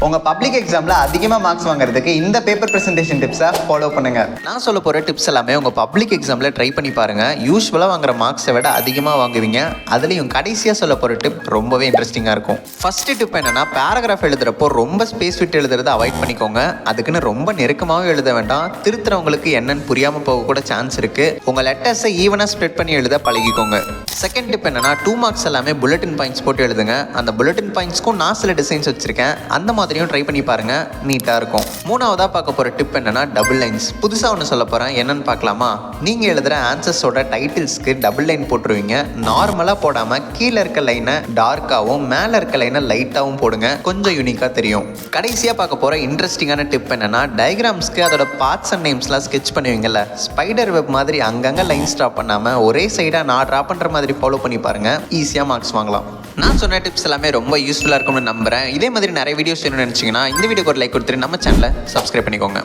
உங்கள் பப்ளிக் எக்ஸாமில் அதிகமாக மார்க்ஸ் வாங்குறதுக்கு இந்த பேப்பர் ப்ரெசன்டேஷன் டிப்ஸை ஃபாலோ பண்ணுங்கள். நான் சொல்ல போகிற டிப்ஸ் எல்லாமே உங்கள் பப்ளிக் எக்ஸாமில் ட்ரை பண்ணி பாருங்கள். யூஸ்வலாக வாங்குற மார்க்ஸை விட அதிகமாக வாங்குவீங்க. அதுலேயும் கடைசியாக சொல்ல போகிற டிப் ரொம்பவே இன்ட்ரெஸ்டிங்காக இருக்கும். ஃபஸ்ட்டு டிப் என்னென்னா, பேராகிராஃப் எழுதுகிறப்போ ரொம்ப ஸ்பேஸ் விட்டு எழுதுறதை அவாய்ட் பண்ணிக்கோங்க. அதுக்குன்னு ரொம்ப நெருக்கமாகவும் எழுத வேண்டாம். திருத்துறவங்களுக்கு என்னன்னு புரியாமல் போக கூட சான்ஸ் இருக்குது. உங்கள் லெட்டர்ஸை ஈவனாக ஸ்ப்ரெட் பண்ணி எழுத பழகிக்கோங்க. செகண்ட் டிப் என்னென்னா, 2 மார்க்ஸ் எல்லாமே புல்லட்டின் பாயிண்ட்ஸ் போட்டு எழுதுங்க. அந்த புல்லட்டின் பாயிண்ட்ஸ்க்கும் நான் சில டிசைன்ஸ் வச்சுருக்கேன். அந்த மாதிரியும் ட்ரை பண்ணி பாருங்கள், நீட்டாக இருக்கும். மூணாவதாக பார்க்க போகிற டிப் என்னென்னா, டபுள் லைன்ஸ். புதுசாக ஒன்று சொல்ல போகிறேன், என்னன்னு பார்க்கலாமா? நீங்கள் எழுதுகிற ஆன்சர்ஸோட டைட்டில்ஸ்க்கு டபுள் லைன் போட்டுருவீங்க. நார்மலாக போடாமல் கீழே இருக்க லைனை டார்க்காகவும் மேலே இருக்க லைனை லைட்டாகவும் போடுங்க. கொஞ்சம் யூனிக்காக தெரியும். கடைசியாக பார்க்க போகிற இன்ட்ரெஸ்டிங்கான டிப் என்னென்னா, டயக்ராம்ஸ்க்கு அதோட பார்ட்ஸ் அண்ட் நேம்ஸ்லாம் ஸ்கெட்ச் பண்ணுவீங்கல்ல, ஸ்பைடர் வெப் மாதிரி அங்கங்கே லைன்ஸ் ட்ரா பண்ணாமல் ஒரே சைடாக நான் ட்ரா பண்ணுற மாதிரி ஃபாலோ பண்ணி பாருங்கள். ஈஸியாக மார்க்ஸ் வாங்கலாம். நான் சொன்ன டிப்ஸ் எல்லாமே ரொம்ப யூஸ்ஃபுல்லாக இருக்கும்னு நம்புகிறேன். இதே மாதிரி நிறைய வீடியோஸ் வேணும்னு நினச்சிங்கன்னா இந்த வீடியோக்கு ஒரு லைக் கொடுத்துட்டு நம்ம சேனலை சப்ஸ்கிரைப் பண்ணிக்கோங்க.